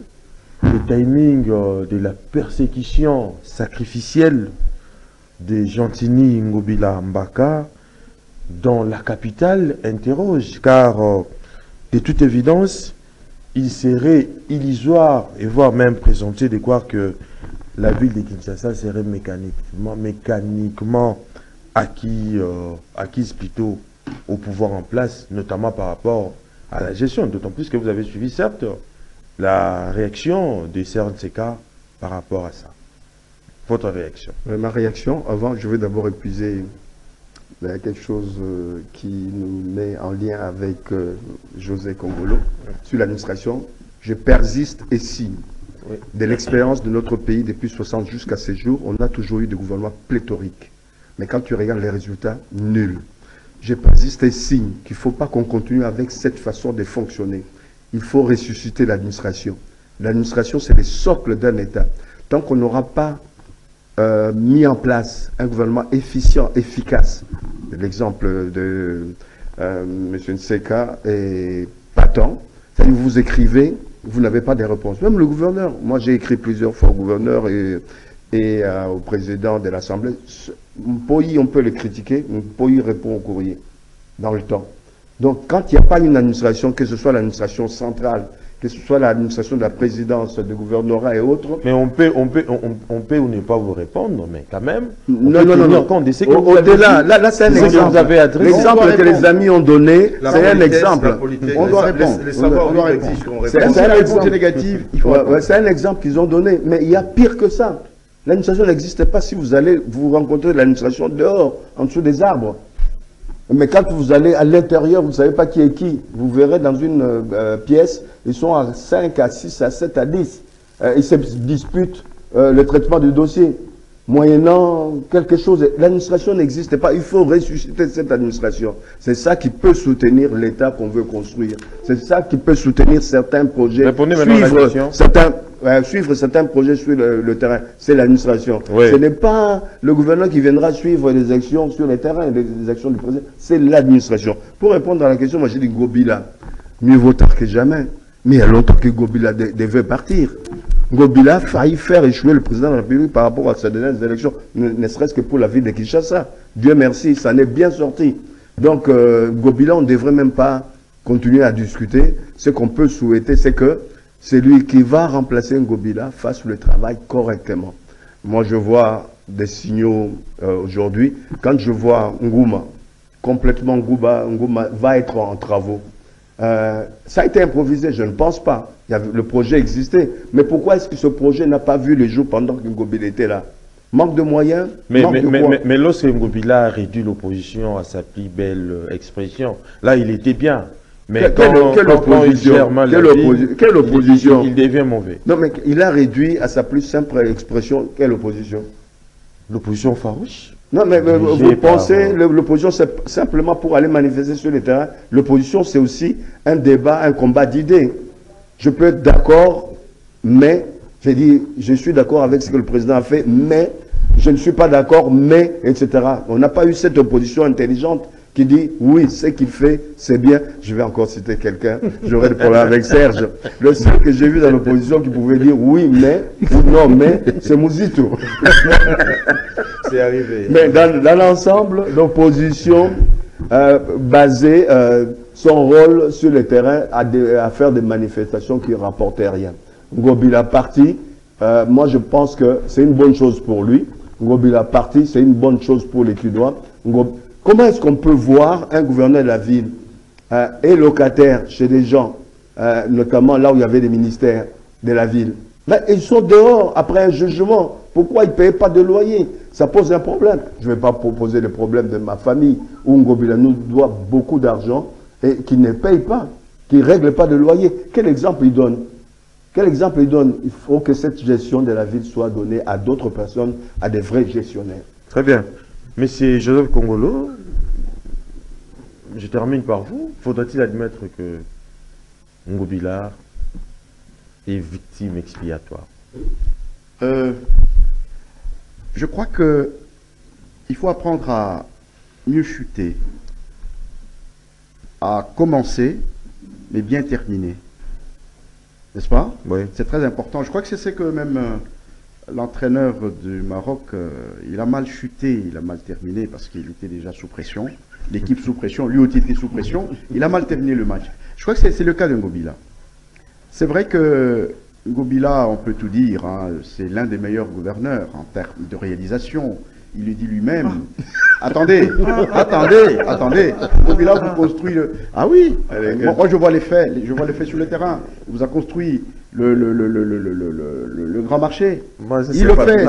le timing de la persécution sacrificielle de Gentini Ngobila Mbaka dans la capitale interroge, car de toute évidence, il serait illusoire et voire même présomptueux de croire que la ville de Kinshasa serait mécaniquement acquise plutôt au pouvoir en place, notamment par rapport à la gestion. D'autant plus que vous avez suivi, certes, la réaction de CRNCK par rapport à ça. Votre réaction? Ma réaction, avant, je vais d'abord épuiser quelque chose qui nous met en lien avec José Congolo sur l'administration. Je persiste et signe. De l'expérience de notre pays depuis 60 jusqu'à ces jours, on a toujours eu des gouvernements pléthoriques. Mais quand tu regardes les résultats, nul. Je persiste et signe qu'il ne faut pas qu'on continue avec cette façon de fonctionner. Il faut ressusciter l'administration. L'administration, c'est le socle d'un État. Tant qu'on n'aura pas mis en place un gouvernement efficient, efficace, l'exemple de M. Nseka est patent, c'est-à-dire vous écrivez, vous n'avez pas de réponse. Même le gouverneur, moi j'ai écrit plusieurs fois au gouverneur et au président de l'Assemblée. Mpoyi, on peut le critiquer, Mpoyi répond au courrier dans le temps. Donc quand il n'y a pas une administration, que ce soit l'administration centrale, que ce soit l'administration de la présidence, du gouvernorat et autres. Mais on peut ou ne pas vous répondre, mais quand même. Non. Au-delà, là c'est un exemple. L'exemple que les amis ont donné, c'est un exemple. On doit répondre. C'est un exemple négatif. C'est un exemple qu'ils ont donné. Mais il y a pire que ça. L'administration n'existe pas si vous allez vous rencontrer l'administration dehors, en dessous des arbres. Mais quand vous allez à l'intérieur, vous ne savez pas qui est qui. Vous verrez dans une pièce, ils sont à 5, à 6, à 7, à 10. Ils se disputent le traitement du dossier. Moyennant quelque chose, l'administration n'existe pas. Il faut ressusciter cette administration. C'est ça qui peut soutenir l'État qu'on veut construire. C'est ça qui peut soutenir certains projets. Répondez maintenant à la question. Suivre certains projets sur le terrain, c'est l'administration. Oui. Ce n'est pas le gouvernement qui viendra suivre les actions sur le terrain, les actions du président, c'est l'administration. Pour répondre à la question, moi j'ai dit Ngobila, mieux vaut tard que jamais. Mais il y a longtemps que Ngobila devait partir. Ngobila a failli faire échouer le président de la République par rapport à ses dernières élections, ne serait-ce que pour la ville de Kinshasa. Dieu merci, ça en est bien sorti. Donc Ngobila, on ne devrait même pas continuer à discuter. Ce qu'on peut souhaiter, c'est que c'est lui qui va remplacer Ngobila fasse le travail correctement. Moi, je vois des signaux aujourd'hui. Quand je vois Ngouma, complètement Ngouma va être en travaux. Ça a été improvisé, je ne pense pas. Le projet existait. Mais pourquoi est-ce que ce projet n'a pas vu le jour pendant que Ngobila était là? Manque de moyens? Mais lorsque Ngobila a réduit l'opposition à sa plus belle expression, là, il était bien. Mais quelle opposition? Il devient mauvais. Non, mais il a réduit à sa plus simple expression. Quelle opposition? L'opposition farouche. Non, mais vous pensez, l'opposition, c'est simplement pour aller manifester sur le terrain. L'opposition, c'est aussi un débat, un combat d'idées. Je peux être d'accord, mais, j'ai dit, je suis d'accord avec ce que le président a fait, mais, je ne suis pas d'accord, mais, etc. On n'a pas eu cette opposition intelligente qui dit oui, ce qu'il fait, c'est bien. Je vais encore citer quelqu'un, j'aurai des problèmes avec Serge. Le seul que j'ai vu dans l'opposition qui pouvait dire oui, mais, ou non, mais, c'est Mouzito. C'est arrivé. Mais dans l'ensemble, l'opposition basée son rôle sur le terrain à faire des manifestations qui ne rapportaient rien. Ngobila parti, moi je pense que c'est une bonne chose pour lui. Ngobila parti, c'est une bonne chose pour les Tudois. Comment est-ce qu'on peut voir un gouverneur de la ville et locataire chez des gens, notamment là où il y avait des ministères de la ville? Là, ils sont dehors après un jugement. Pourquoi ils ne payaient pas de loyer? Ça pose un problème. Je ne vais pas proposer le problème de ma famille où Ngobila nous doit beaucoup d'argent et qui ne paye pas, qui ne règle pas de loyer. Quel exemple il donne? Quel exemple il donne? Il faut que cette gestion de la ville soit donnée à d'autres personnes, à des vrais gestionnaires. Très bien. Monsieur Joseph Kongolo, je termine par vous. Faudrait-il admettre que Ngobila est victime expiatoire? Je crois que il faut apprendre à mieux chuter, à commencer, mais bien terminer. N'est-ce pas? Oui. C'est très important. Je crois que c'est ce que même l'entraîneur du Maroc, il a mal chuté, il a mal terminé parce qu'il était déjà sous pression. L'équipe sous pression, lui aussi était sous pression. Il a mal terminé le match. Je crois que c'est le cas de Ngobila. C'est vrai que Ngobila, on peut tout dire, hein, c'est l'un des meilleurs gouverneurs en termes de réalisation. Il le dit lui-même. Attendez. Ngobila vous construit le... Ah oui, moi je vois les faits, sur le terrain. Il vous a construit le grand marché. Moi, Il le fait,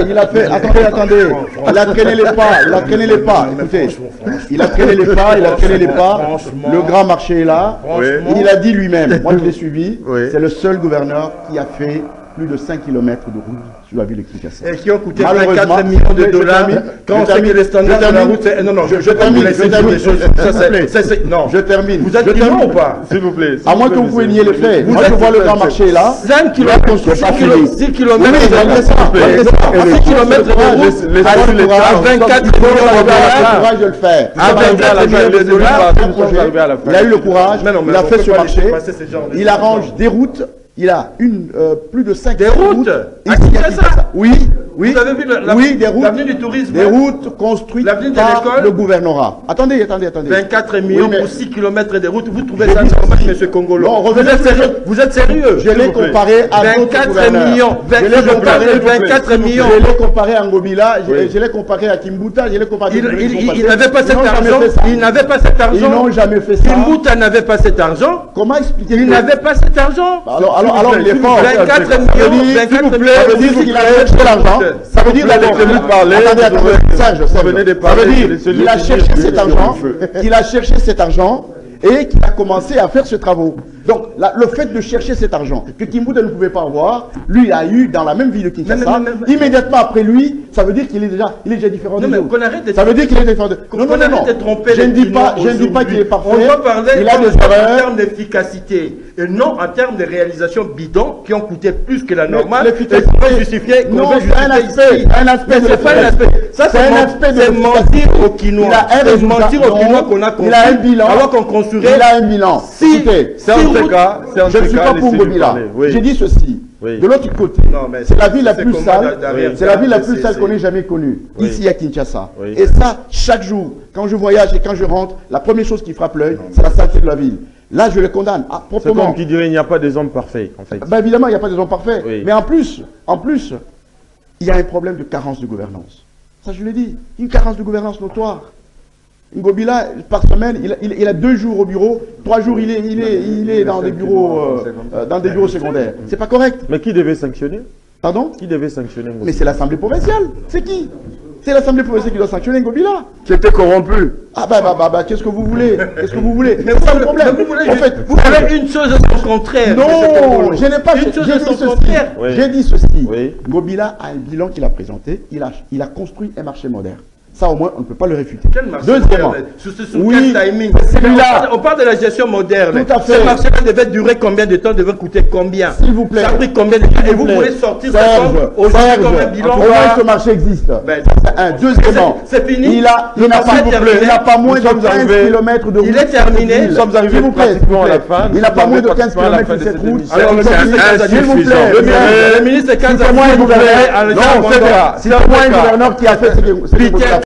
il a fait. Attendez. Il a traîné les pas, Écoutez, il a traîné les pas. Le grand marché est là. Il a dit lui-même, moi je l'ai suivi, c'est le seul gouverneur qui a fait plus de 5 km de route sur la ville de Kinshasa. Et qui ont coûté 24 millions de dollars. Quand on sait que les standards de la route, c'est... Non, je termine. Je termine. Vous êtes humain ou pas? S'il vous plaît. À moins que vous pouvez nier les faits. Moi, je vois le grand marché là. 5 km, 6 km de route à 24 millions de dollars. De le faire. À 24 millions de dollars. Il a eu le courage, il a fait ce marché, il arrange des routes. Il a plus de 5 routes. À Kinshasa. Oui. Vous avez vu des routes. L'avenue du tourisme. Des routes construites par le gouvernorat. Attendez. 24 millions pour 6 km de routes. Vous trouvez ça normal, M. Kongolo? Non, vous êtes sérieux? Je l'ai comparé à 24 millions. 24 millions. Je l'ai comparé à Ngobila, je l'ai comparé à Kimbuta, je l'ai comparé à... Il n'avait pas cet argent. Ils n'ont jamais fait ça. Kimbuta n'avait pas cet argent. Comment expliquer? Il n'avait pas cet argent. Alors il est fort. 24 millions. Ça veut dire qu'il a cherché l'argent. Ça veut dire qu'il a cherché cet argent et qu'il a commencé à faire ce travaux. Donc, le fait de chercher cet argent que Kimbuta ne pouvait pas avoir, lui, il a eu dans la même ville de Kinshasa. Immédiatement après lui, ça veut dire qu'il est déjà différent de nous. Ça veut dire qu'il est différent de nous. Non. Je ne dis pas qu'il est parfait. On doit parler il a des en erreurs. termes d'efficacité et non en termes de réalisation bidon qui ont coûté plus que la normale. L'efficacité, qu'on va justifier. Non, c'est un aspect. C'est pas un aspect. Ça, c'est mentir aux Quinois. C'est mentir aux Quinois qu'on a construit. Il a un bilan. Alors qu'on construirait. Il a un bilan. Écoutez, je ne suis pas pour Ngobila. J'ai dit ceci. De l'autre côté, c'est la ville la plus sale. C'est la ville la plus sale qu'on ait jamais connue. Ici à Kinshasa. Et ça, chaque jour, quand je voyage et quand je rentre, la première chose qui frappe l'œil, c'est la saleté de la ville. Là, je le condamne proprement. C'est comme qui dirait il n'y a pas des hommes parfaits, en fait. Ben évidemment, il n'y a pas des hommes parfaits. Mais en plus, il y a un problème de carence de gouvernance. Ça, je l'ai dit. Une carence de gouvernance notoire. Ngobila, par semaine, il a 2 jours au bureau, 3 jours, il est dans des bureaux secondaires. C'est pas correct. Mais qui devait sanctionner? Pardon? Qui devait sanctionner Ngobila? Mais c'est l'Assemblée provinciale. C'est qui? C'est l'Assemblée provinciale qui doit sanctionner Ngobila. Qui était corrompu. Ah qu'est-ce que vous voulez? Mais c'est ça le problème. En fait, vous avez une chose à son contraire. Non, je n'ai pas une chose à son contraire. J'ai dit ceci. Ngobila a un bilan qu'il a présenté. Il a construit un marché moderne. Ça, au moins, on ne peut pas le réfuter. Quel marché Deuxièmement, moderne? Sur oui, quel timing? celui-là. On parle de la gestion moderne. Tout à fait. Ce marché-là devait durer combien de temps? Devait coûter combien? S'il vous plaît. Ça a pris combien de temps? Et vous voulez sortir ça aujourd'hui comme un bilan? Au moins, ce marché existe. Ben, Deuxièmement, c'est fini. il n'a pas moins de 15 km de route. Il est terminé. Nous sommes arrivés pratiquement à la fin. Il n'a pas moins de 15 km de sur cette route. Alors, S'il vous plaît. le ministre 15 C'est moi un gouverneur qui a fait ce que